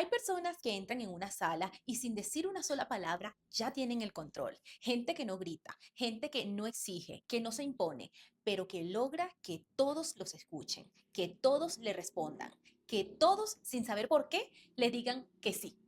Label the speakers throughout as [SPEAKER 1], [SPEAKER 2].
[SPEAKER 1] Hay personas que entran en una sala y sin decir una sola palabra ya tienen el control. Gente que no grita, gente que no exige, que no se impone, pero que logra que todos los escuchen, que todos le respondan, que todos, sin saber por qué, le digan que sí.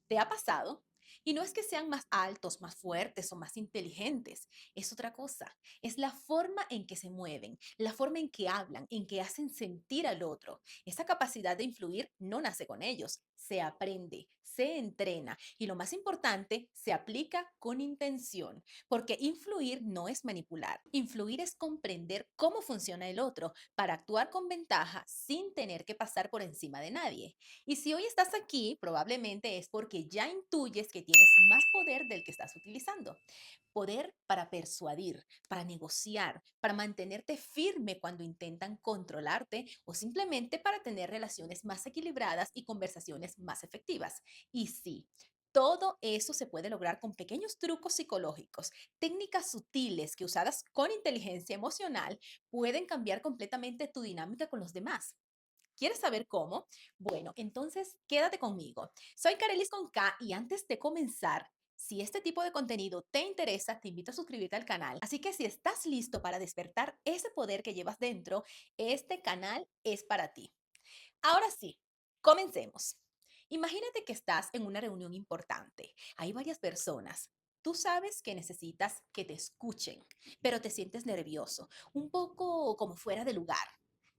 [SPEAKER 1] ¿Te ha pasado? Y no es que sean más altos, más fuertes o más inteligentes, es otra cosa. Es la forma en que se mueven, la forma en que hablan, en que hacen sentir al otro. Esa capacidad de influir no nace con ellos, se aprende, se entrena y lo más importante, se aplica con intención, porque influir no es manipular. Influir es comprender cómo funciona el otro para actuar con ventaja sin tener que pasar por encima de nadie. Y si hoy estás aquí, probablemente es porque ya intuyes que tienes más poder del que estás utilizando. Poder para persuadir, para negociar, para mantenerte firme cuando intentan controlarte o simplemente para tener relaciones más equilibradas y conversaciones más efectivas. Y sí. Todo eso se puede lograr con pequeños trucos psicológicos, técnicas sutiles que usadas con inteligencia emocional pueden cambiar completamente tu dinámica con los demás. ¿Quieres saber cómo? Bueno, entonces quédate conmigo. Soy Carelis con K y antes de comenzar, si este tipo de contenido te interesa, te invito a suscribirte al canal. Así que si estás listo para despertar ese poder que llevas dentro, este canal es para ti. Ahora sí, comencemos. Imagínate que estás en una reunión importante. Hay varias personas. Tú sabes que necesitas que te escuchen, pero te sientes nervioso, un poco como fuera de lugar.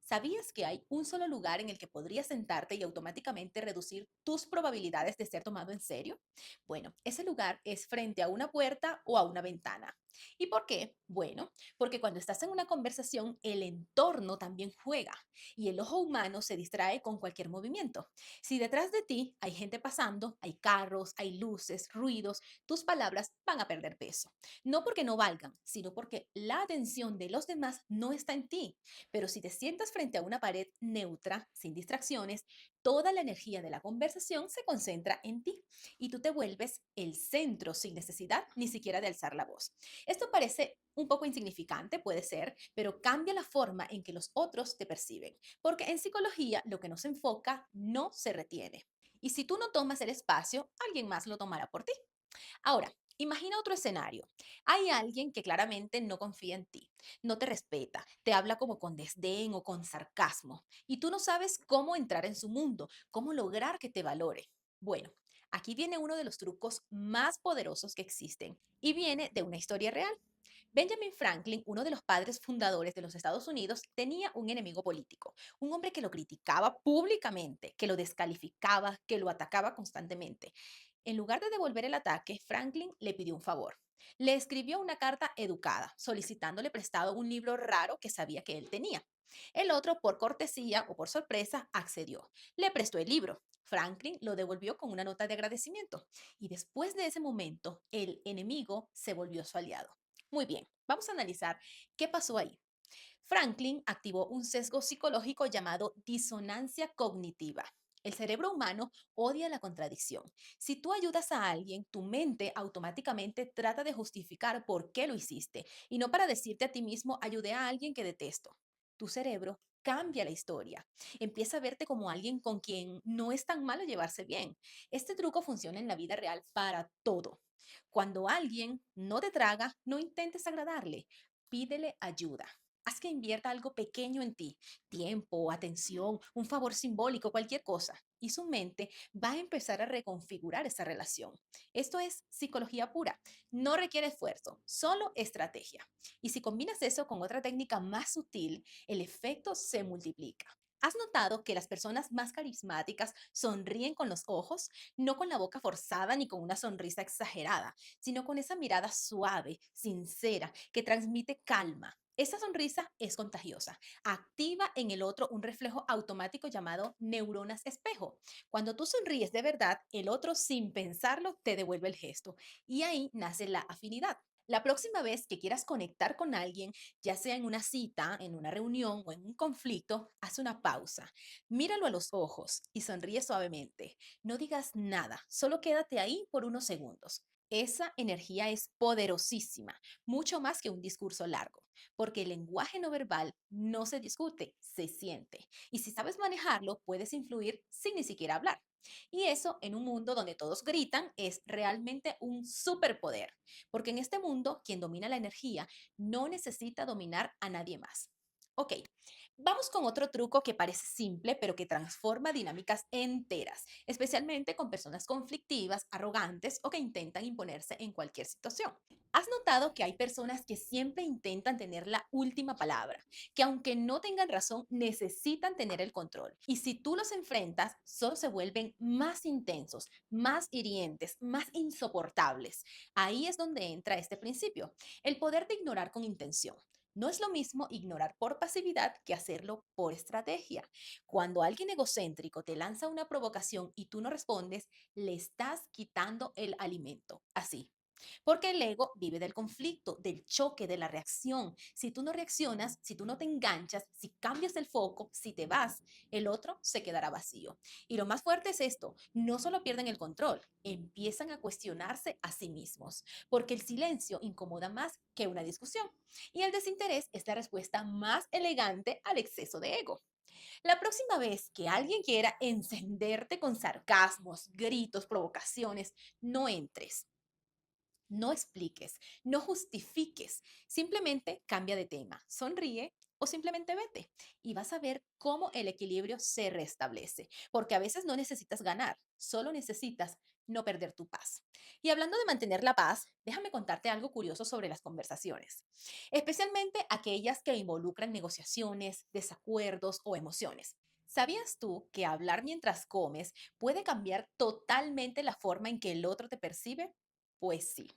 [SPEAKER 1] ¿Sabías que hay un solo lugar en el que podrías sentarte y automáticamente reducir tus probabilidades de ser tomado en serio? Bueno, ese lugar es frente a una puerta o a una ventana. ¿Y por qué? Bueno, porque cuando estás en una conversación, el entorno también juega y el ojo humano se distrae con cualquier movimiento. Si detrás de ti hay gente pasando, hay carros, hay luces, ruidos, tus palabras van a perder peso. No porque no valgan, sino porque la atención de los demás no está en ti. Pero si te sientas frente a una pared neutra, sin distracciones, toda la energía de la conversación se concentra en ti y tú te vuelves el centro sin necesidad ni siquiera de alzar la voz. Esto parece un poco insignificante, puede ser, pero cambia la forma en que los otros te perciben, porque en psicología lo que no se enfoca no se retiene. Y si tú no tomas el espacio, alguien más lo tomará por ti. Ahora, imagina otro escenario. Hay alguien que claramente no confía en ti, no te respeta, te habla como con desdén o con sarcasmo, y tú no sabes cómo entrar en su mundo, cómo lograr que te valore. Bueno, aquí viene uno de los trucos más poderosos que existen y viene de una historia real. Benjamin Franklin, uno de los padres fundadores de los Estados Unidos, tenía un enemigo político, un hombre que lo criticaba públicamente, que lo descalificaba, que lo atacaba constantemente. En lugar de devolver el ataque, Franklin le pidió un favor. Le escribió una carta educada, solicitándole prestado un libro raro que sabía que él tenía. El otro, por cortesía o por sorpresa, accedió. Le prestó el libro. Franklin lo devolvió con una nota de agradecimiento. Y después de ese momento, el enemigo se volvió su aliado. Muy bien, vamos a analizar qué pasó ahí. Franklin activó un sesgo psicológico llamado disonancia cognitiva. El cerebro humano odia la contradicción. Si tú ayudas a alguien, tu mente automáticamente trata de justificar por qué lo hiciste y no para decirte a ti mismo, ayudé a alguien que detesto. Tu cerebro cambia la historia. Empieza a verte como alguien con quien no es tan malo llevarse bien. Este truco funciona en la vida real para todo. Cuando alguien no te traga, no intentes agradarle, pídele ayuda. Haz que invierta algo pequeño en ti, tiempo, atención, un favor simbólico, cualquier cosa. Y su mente va a empezar a reconfigurar esa relación. Esto es psicología pura. No requiere esfuerzo, solo estrategia. Y si combinas eso con otra técnica más sutil, el efecto se multiplica. ¿Has notado que las personas más carismáticas sonríen con los ojos, no con la boca forzada ni con una sonrisa exagerada, sino con esa mirada suave, sincera, que transmite calma? Esa sonrisa es contagiosa. Activa en el otro un reflejo automático llamado neuronas espejo. Cuando tú sonríes de verdad, el otro sin pensarlo te devuelve el gesto y ahí nace la afinidad. La próxima vez que quieras conectar con alguien, ya sea en una cita, en una reunión o en un conflicto, haz una pausa. Míralo a los ojos y sonríe suavemente. No digas nada, solo quédate ahí por unos segundos. Esa energía es poderosísima, mucho más que un discurso largo, porque el lenguaje no verbal no se discute, se siente. Y si sabes manejarlo, puedes influir sin ni siquiera hablar. Y eso en un mundo donde todos gritan es realmente un superpoder, porque en este mundo quien domina la energía no necesita dominar a nadie más. Ok, vamos con otro truco que parece simple, pero que transforma dinámicas enteras, especialmente con personas conflictivas, arrogantes o que intentan imponerse en cualquier situación. ¿Has notado que hay personas que siempre intentan tener la última palabra, que aunque no tengan razón, necesitan tener el control? Y si tú los enfrentas, solo se vuelven más intensos, más hirientes, más insoportables. Ahí es donde entra este principio, el poder de ignorar con intención. No es lo mismo ignorar por pasividad que hacerlo por estrategia. Cuando alguien egocéntrico te lanza una provocación y tú no respondes, le estás quitando el alimento. Así. Porque el ego vive del conflicto, del choque, de la reacción. Si tú no reaccionas, si tú no te enganchas, si cambias el foco, si te vas, el otro se quedará vacío. Y lo más fuerte es esto, no solo pierden el control, empiezan a cuestionarse a sí mismos, porque el silencio incomoda más que una discusión. Y el desinterés es la respuesta más elegante al exceso de ego. La próxima vez que alguien quiera encenderte con sarcasmos, gritos, provocaciones, no entres. No expliques, no justifiques, simplemente cambia de tema, sonríe o simplemente vete y vas a ver cómo el equilibrio se restablece, porque a veces no necesitas ganar, solo necesitas no perder tu paz. Y hablando de mantener la paz, déjame contarte algo curioso sobre las conversaciones, especialmente aquellas que involucran negociaciones, desacuerdos o emociones. ¿Sabías tú que hablar mientras comes puede cambiar totalmente la forma en que el otro te percibe? Pues sí.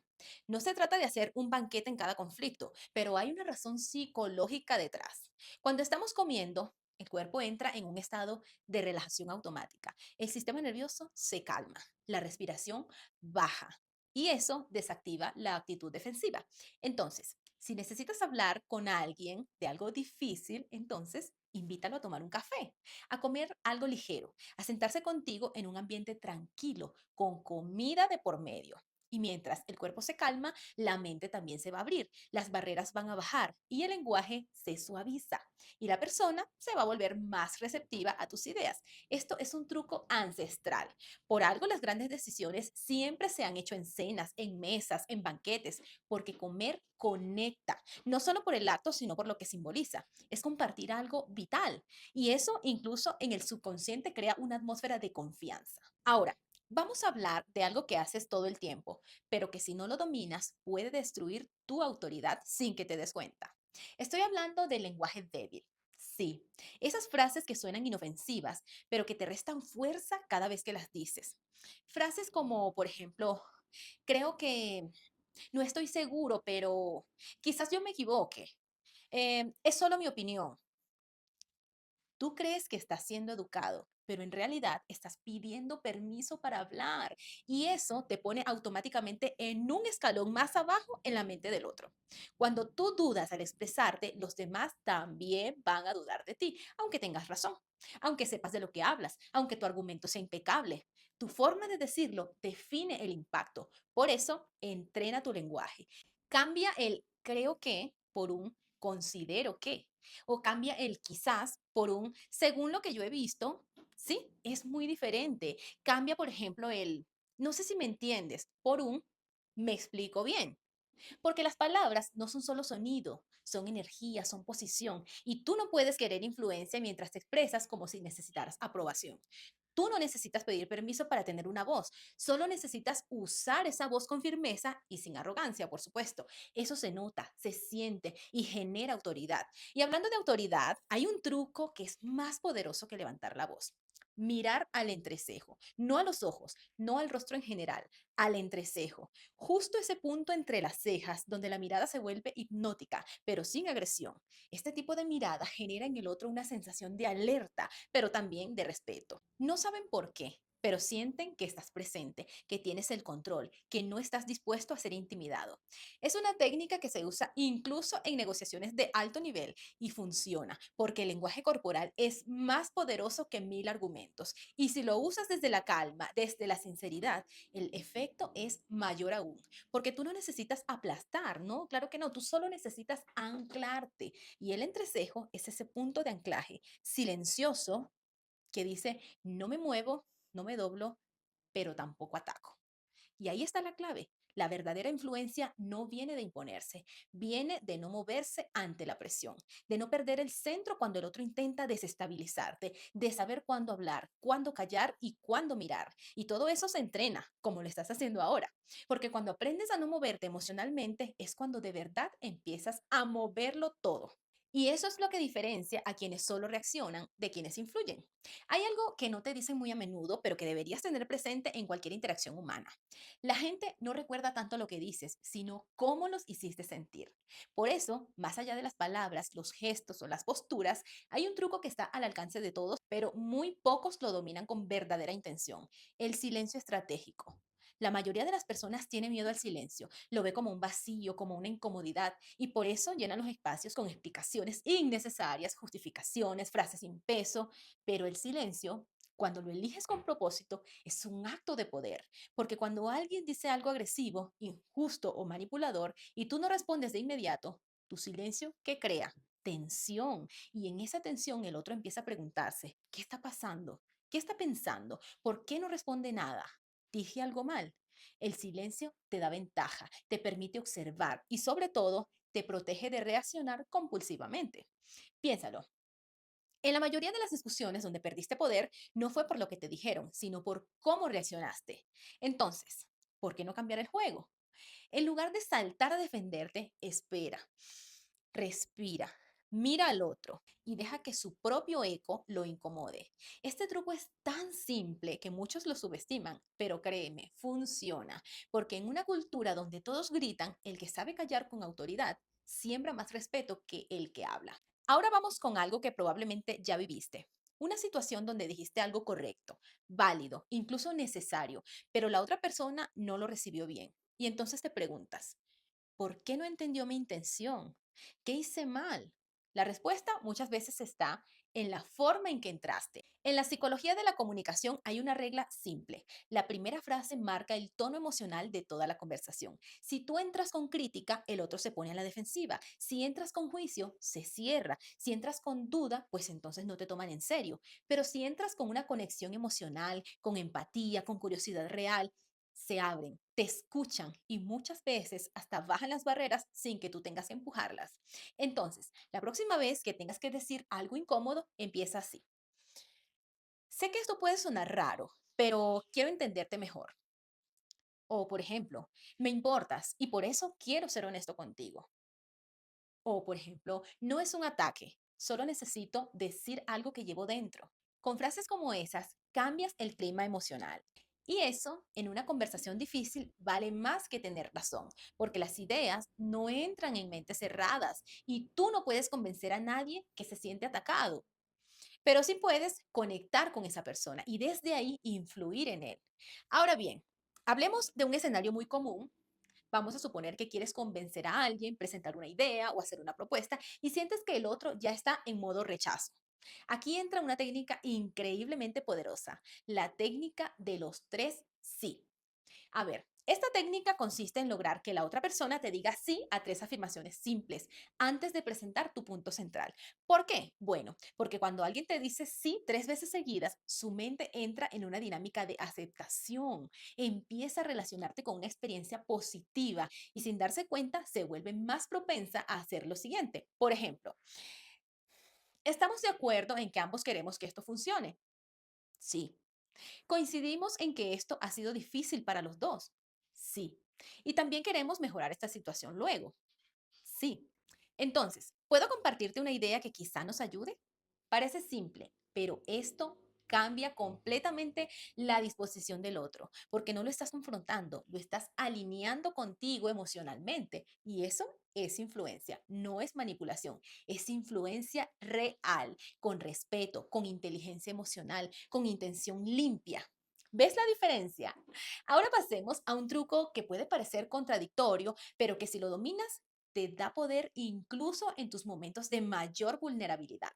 [SPEAKER 1] No se trata de hacer un banquete en cada conflicto, pero hay una razón psicológica detrás. Cuando estamos comiendo, el cuerpo entra en un estado de relajación automática. El sistema nervioso se calma, la respiración baja y eso desactiva la actitud defensiva. Entonces, si necesitas hablar con alguien de algo difícil, entonces invítalo a tomar un café, a comer algo ligero, a sentarse contigo en un ambiente tranquilo, con comida de por medio. Y mientras el cuerpo se calma, la mente también se va a abrir, las barreras van a bajar y el lenguaje se suaviza y la persona se va a volver más receptiva a tus ideas. Esto es un truco ancestral. Por algo las grandes decisiones siempre se han hecho en cenas, en mesas, en banquetes, porque comer conecta, no solo por el acto, sino por lo que simboliza. Es compartir algo vital y eso incluso en el subconsciente crea una atmósfera de confianza. Ahora, vamos a hablar de algo que haces todo el tiempo, pero que si no lo dominas puede destruir tu autoridad sin que te des cuenta. Estoy hablando del lenguaje débil. Sí, esas frases que suenan inofensivas, pero que te restan fuerza cada vez que las dices. Frases como, por ejemplo, creo que no estoy seguro, pero quizás yo me equivoque. Es solo mi opinión. Tú crees que estás siendo educado, pero en realidad estás pidiendo permiso para hablar y eso te pone automáticamente en un escalón más abajo en la mente del otro. Cuando tú dudas al expresarte, los demás también van a dudar de ti, aunque tengas razón, aunque sepas de lo que hablas, aunque tu argumento sea impecable. Tu forma de decirlo define el impacto. Por eso, entrena tu lenguaje. Cambia el creo que por un considero que o cambia el quizás por un según lo que yo he visto. Sí, es muy diferente. Cambia, por ejemplo, el no sé si me entiendes por un me explico bien. Porque las palabras no son solo sonido, son energía, son posición. Y tú no puedes querer influencia mientras te expresas como si necesitaras aprobación. Tú no necesitas pedir permiso para tener una voz, solo necesitas usar esa voz con firmeza y sin arrogancia, por supuesto. Eso se nota, se siente y genera autoridad. Y hablando de autoridad, hay un truco que es más poderoso que levantar la voz. Mirar al entrecejo, no a los ojos, no al rostro en general, al entrecejo. Justo ese punto entre las cejas donde la mirada se vuelve hipnótica, pero sin agresión. Este tipo de mirada genera en el otro una sensación de alerta, pero también de respeto. No saben por qué, pero sienten que estás presente, que tienes el control, que no estás dispuesto a ser intimidado. Es una técnica que se usa incluso en negociaciones de alto nivel y funciona porque el lenguaje corporal es más poderoso que mil argumentos. Y si lo usas desde la calma, desde la sinceridad, el efecto es mayor aún, porque tú no necesitas aplastar, ¿no? Claro que no, tú solo necesitas anclarte. Y el entrecejo es ese punto de anclaje silencioso que dice, no me muevo, no me doblo, pero tampoco ataco. Y ahí está la clave. La verdadera influencia no viene de imponerse, viene de no moverse ante la presión, de no perder el centro cuando el otro intenta desestabilizarte, de saber cuándo hablar, cuándo callar y cuándo mirar. Y todo eso se entrena, como lo estás haciendo ahora. Porque cuando aprendes a no moverte emocionalmente es cuando de verdad empiezas a moverlo todo. Y eso es lo que diferencia a quienes solo reaccionan de quienes influyen. Hay algo que no te dicen muy a menudo, pero que deberías tener presente en cualquier interacción humana. La gente no recuerda tanto lo que dices, sino cómo los hiciste sentir. Por eso, más allá de las palabras, los gestos o las posturas, hay un truco que está al alcance de todos, pero muy pocos lo dominan con verdadera intención: el silencio estratégico. La mayoría de las personas tiene miedo al silencio, lo ve como un vacío, como una incomodidad, y por eso llenan los espacios con explicaciones innecesarias, justificaciones, frases sin peso, pero el silencio, cuando lo eliges con propósito, es un acto de poder, porque cuando alguien dice algo agresivo, injusto o manipulador y tú no respondes de inmediato, tu silencio, ¿qué crea? Tensión. Y en esa tensión el otro empieza a preguntarse: ¿qué está pasando? ¿Qué está pensando? ¿Por qué no responde nada? ¿Dije algo mal? El silencio te da ventaja, te permite observar y sobre todo te protege de reaccionar compulsivamente. Piénsalo. En la mayoría de las discusiones donde perdiste poder, no fue por lo que te dijeron, sino por cómo reaccionaste. Entonces, ¿por qué no cambiar el juego? En lugar de saltar a defenderte, espera, respira, mira al otro y deja que su propio eco lo incomode. Este truco es tan simple que muchos lo subestiman, pero créeme, funciona, porque en una cultura donde todos gritan, el que sabe callar con autoridad siembra más respeto que el que habla. Ahora vamos con algo que probablemente ya viviste. Una situación donde dijiste algo correcto, válido, incluso necesario, pero la otra persona no lo recibió bien. Y entonces te preguntas: ¿por qué no entendió mi intención? ¿Qué hice mal? La respuesta muchas veces está en la forma en que entraste. En la psicología de la comunicación hay una regla simple. La primera frase marca el tono emocional de toda la conversación. Si tú entras con crítica, el otro se pone a la defensiva. Si entras con juicio, se cierra. Si entras con duda, pues entonces no te toman en serio. Pero si entras con una conexión emocional, con empatía, con curiosidad real, se abren, te escuchan y muchas veces hasta bajan las barreras sin que tú tengas que empujarlas. Entonces, la próxima vez que tengas que decir algo incómodo, empieza así: sé que esto puede sonar raro, pero quiero entenderte mejor. O, por ejemplo, me importas y por eso quiero ser honesto contigo. O, por ejemplo, no es un ataque, solo necesito decir algo que llevo dentro. Con frases como esas, cambias el clima emocional. Y eso, en una conversación difícil, vale más que tener razón, porque las ideas no entran en mentes cerradas y tú no puedes convencer a nadie que se siente atacado, pero sí puedes conectar con esa persona y desde ahí influir en él. Ahora bien, hablemos de un escenario muy común. Vamos a suponer que quieres convencer a alguien, presentar una idea o hacer una propuesta y sientes que el otro ya está en modo rechazo. Aquí entra una técnica increíblemente poderosa, la técnica de los tres sí. A ver, esta técnica consiste en lograr que la otra persona te diga sí a tres afirmaciones simples antes de presentar tu punto central. ¿Por qué? Bueno, porque cuando alguien te dice sí tres veces seguidas, su mente entra en una dinámica de aceptación, empieza a relacionarte con una experiencia positiva y sin darse cuenta se vuelve más propensa a hacer lo siguiente. Por ejemplo, ¿estamos de acuerdo en que ambos queremos que esto funcione? Sí. ¿Coincidimos en que esto ha sido difícil para los dos? Sí. ¿Y también queremos mejorar esta situación luego? Sí. Entonces, ¿puedo compartirte una idea que quizá nos ayude? Parece simple, pero esto cambia completamente la disposición del otro, porque no lo estás confrontando, lo estás alineando contigo emocionalmente. Y eso es influencia, no es manipulación, es influencia real, con respeto, con inteligencia emocional, con intención limpia. ¿Ves la diferencia? Ahora pasemos a un truco que puede parecer contradictorio, pero que si lo dominas, te da poder incluso en tus momentos de mayor vulnerabilidad.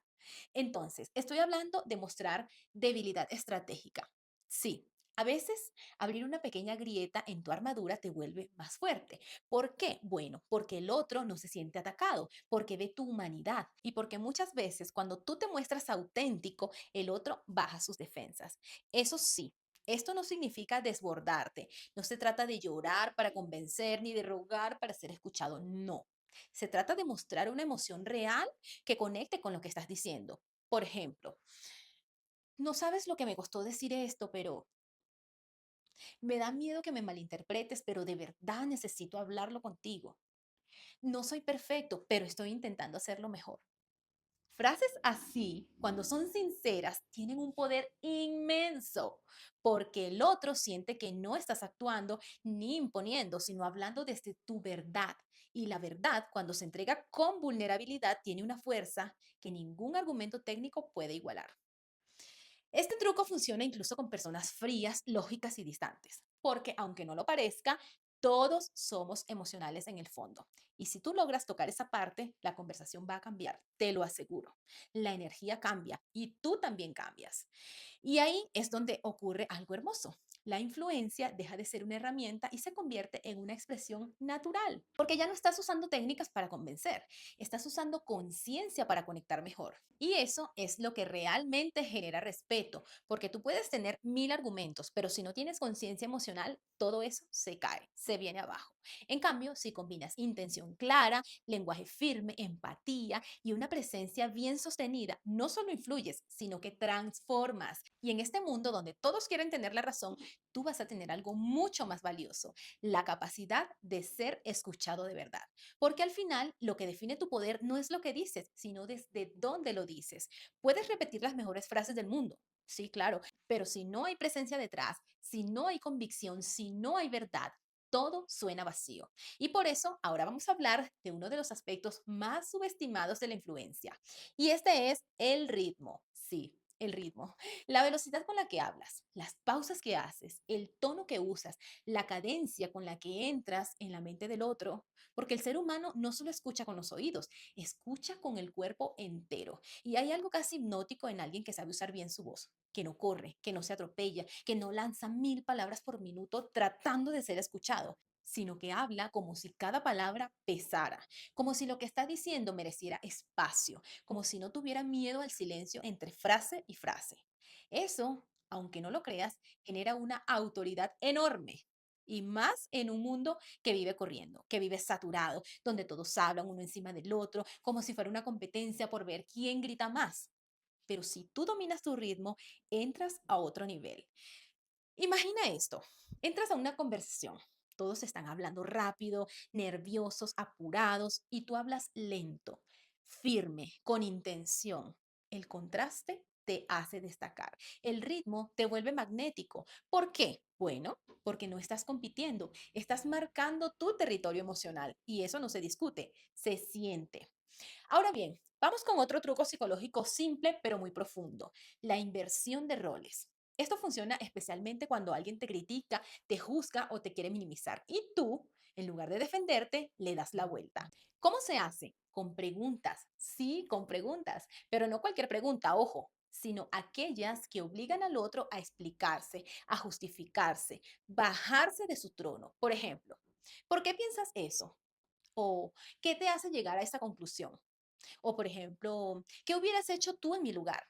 [SPEAKER 1] Entonces, estoy hablando de mostrar debilidad estratégica. Sí, a veces abrir una pequeña grieta en tu armadura te vuelve más fuerte. ¿Por qué? Bueno, porque el otro no se siente atacado, porque ve tu humanidad y porque muchas veces cuando tú te muestras auténtico, el otro baja sus defensas. Eso sí. Esto no significa desbordarte, no se trata de llorar para convencer ni de rogar para ser escuchado, no. Se trata de mostrar una emoción real que conecte con lo que estás diciendo. Por ejemplo, no sabes lo que me costó decir esto, pero me da miedo que me malinterpretes, pero de verdad necesito hablarlo contigo. No soy perfecto, pero estoy intentando hacerlo mejor. Frases así, cuando son sinceras, tienen un poder inmenso, porque el otro siente que no estás actuando ni imponiendo, sino hablando desde tu verdad. Y la verdad, cuando se entrega con vulnerabilidad, tiene una fuerza que ningún argumento técnico puede igualar. Este truco funciona incluso con personas frías, lógicas y distantes, porque aunque no lo parezca, todos somos emocionales en el fondo. Y si tú logras tocar esa parte, la conversación va a cambiar, te lo aseguro. La energía cambia y tú también cambias. Y ahí es donde ocurre algo hermoso. La influencia deja de ser una herramienta y se convierte en una expresión natural, porque ya no estás usando técnicas para convencer, estás usando conciencia para conectar mejor. Y eso es lo que realmente genera respeto, porque tú puedes tener mil argumentos, pero si no tienes conciencia emocional, todo eso se cae, se viene abajo. En cambio, si combinas intención clara, lenguaje firme, empatía y una presencia bien sostenida, no solo influyes, sino que transformas. Y en este mundo donde todos quieren tener la razón, tú vas a tener algo mucho más valioso, la capacidad de ser escuchado de verdad. Porque al final lo que define tu poder no es lo que dices, sino desde dónde lo dices. Puedes repetir las mejores frases del mundo. Sí, claro, pero si no hay presencia detrás, si no hay convicción, si no hay verdad, todo suena vacío. Y por eso ahora vamos a hablar de uno de los aspectos más subestimados de la influencia. Y este es el ritmo. Sí, el ritmo. La velocidad con la que hablas, las pausas que haces, el tono que usas, la cadencia con la que entras en la mente del otro. Porque el ser humano no solo escucha con los oídos, escucha con el cuerpo entero. Y hay algo casi hipnótico en alguien que sabe usar bien su voz, que no corre, que no se atropella, que no lanza mil palabras por minuto tratando de ser escuchado, sino que habla como si cada palabra pesara, como si lo que está diciendo mereciera espacio, como si no tuviera miedo al silencio entre frase y frase. Eso, aunque no lo creas, genera una autoridad enorme. Y más en un mundo que vive corriendo, que vive saturado, donde todos hablan uno encima del otro, como si fuera una competencia por ver quién grita más. Pero si tú dominas tu ritmo, entras a otro nivel. Imagina esto, entras a una conversación, todos están hablando rápido, nerviosos, apurados, y tú hablas lento, firme, con intención. El contraste te hace destacar. El ritmo te vuelve magnético. ¿Por qué? Bueno, porque no estás compitiendo, estás marcando tu territorio emocional y eso no se discute, se siente. Ahora bien, vamos con otro truco psicológico simple pero muy profundo, la inversión de roles. Esto funciona especialmente cuando alguien te critica, te juzga o te quiere minimizar y tú, en lugar de defenderte, le das la vuelta. ¿Cómo se hace? Con preguntas, sí, con preguntas, pero no cualquier pregunta, ojo, sino aquellas que obligan al otro a explicarse, a justificarse, bajarse de su trono. Por ejemplo, ¿por qué piensas eso? ¿O qué te hace llegar a esa conclusión? O, por ejemplo, ¿qué hubieras hecho tú en mi lugar?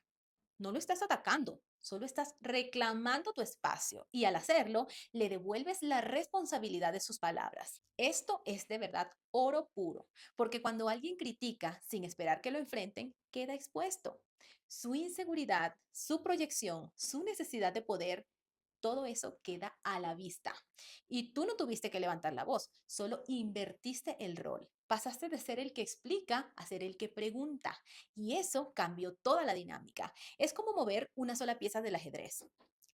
[SPEAKER 1] No lo estás atacando, solo estás reclamando tu espacio y al hacerlo le devuelves la responsabilidad de sus palabras. Esto es de verdad oro puro, porque cuando alguien critica sin esperar que lo enfrenten, queda expuesto. Su inseguridad, su proyección, su necesidad de poder, todo eso queda a la vista. Y tú no tuviste que levantar la voz, solo invertiste el rol. Pasaste de ser el que explica a ser el que pregunta. Y eso cambió toda la dinámica. Es como mover una sola pieza del ajedrez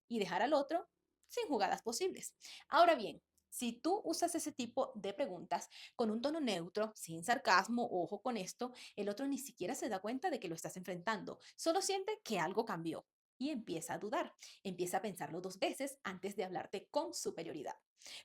[SPEAKER 1] y dejar al otro sin jugadas posibles. Ahora bien, si tú usas ese tipo de preguntas con un tono neutro, sin sarcasmo, ojo con esto, el otro ni siquiera se da cuenta de que lo estás enfrentando, solo siente que algo cambió y empieza a dudar, empieza a pensarlo dos veces antes de hablarte con superioridad.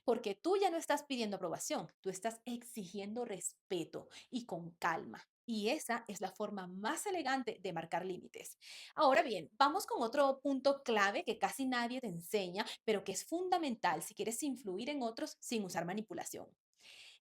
[SPEAKER 1] Porque tú ya no estás pidiendo aprobación, tú estás exigiendo respeto y con calma. Y esa es la forma más elegante de marcar límites. Ahora bien, vamos con otro punto clave que casi nadie te enseña, pero que es fundamental si quieres influir en otros sin usar manipulación.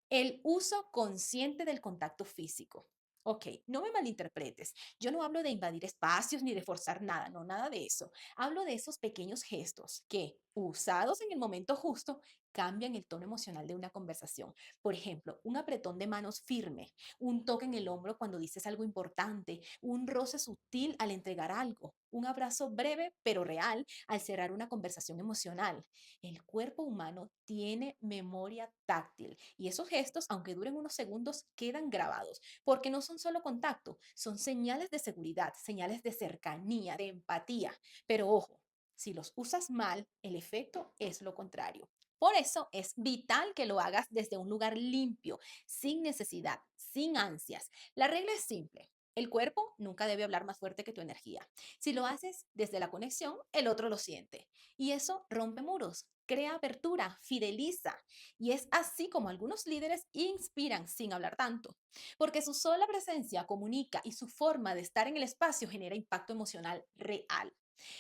[SPEAKER 1] El uso consciente del contacto físico. Ok, no me malinterpretes. Yo no hablo de invadir espacios ni de forzar nada, no, nada de eso. Hablo de esos pequeños gestos que, usados en el momento justo, cambian el tono emocional de una conversación. Por ejemplo, un apretón de manos firme, un toque en el hombro cuando dices algo importante, un roce sutil al entregar algo, un abrazo breve pero real al cerrar una conversación emocional. El cuerpo humano tiene memoria táctil y esos gestos, aunque duren unos segundos, quedan grabados porque no son solo contacto, son señales de seguridad, señales de cercanía, de empatía. Pero ojo, si los usas mal, el efecto es lo contrario. Por eso es vital que lo hagas desde un lugar limpio, sin necesidad, sin ansias. La regla es simple. El cuerpo nunca debe hablar más fuerte que tu energía. Si lo haces desde la conexión, el otro lo siente. Y eso rompe muros, crea apertura, fideliza. Y es así como algunos líderes inspiran sin hablar tanto. Porque su sola presencia comunica y su forma de estar en el espacio genera impacto emocional real.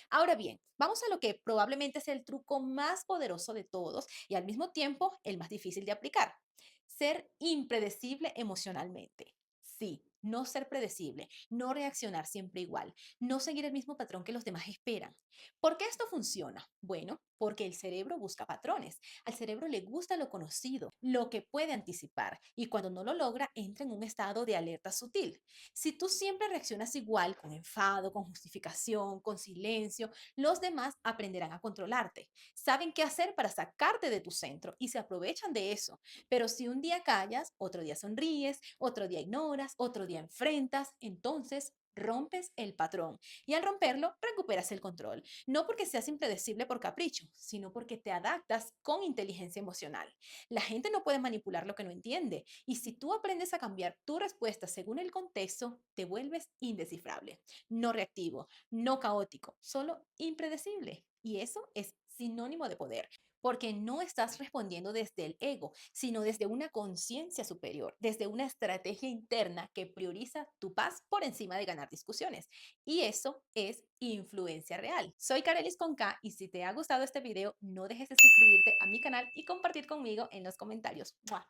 [SPEAKER 1] Ahora bien, vamos a lo que probablemente es el truco más poderoso de todos y al mismo tiempo el más difícil de aplicar. Ser impredecible emocionalmente. Sí, no ser predecible, no reaccionar siempre igual, no seguir el mismo patrón que los demás esperan. ¿Por qué esto funciona? Bueno, porque el cerebro busca patrones. Al cerebro le gusta lo conocido, lo que puede anticipar, y cuando no lo logra, entra en un estado de alerta sutil. Si tú siempre reaccionas igual, con enfado, con justificación, con silencio, los demás aprenderán a controlarte. Saben qué hacer para sacarte de tu centro y se aprovechan de eso. Pero si un día callas, otro día sonríes, otro día ignoras, otro día enfrentas, entonces rompes el patrón y al romperlo recuperas el control, no porque seas impredecible por capricho, sino porque te adaptas con inteligencia emocional. La gente no puede manipular lo que no entiende y si tú aprendes a cambiar tu respuesta según el contexto, te vuelves indescifrable, no reactivo, no caótico, solo impredecible. Y eso es sinónimo de poder, porque no estás respondiendo desde el ego, sino desde una conciencia superior, desde una estrategia interna que prioriza tu paz por encima de ganar discusiones. Y eso es influencia real. Soy Carelis con K y si te ha gustado este video, no dejes de suscribirte a mi canal y compartir conmigo en los comentarios. ¡Mua!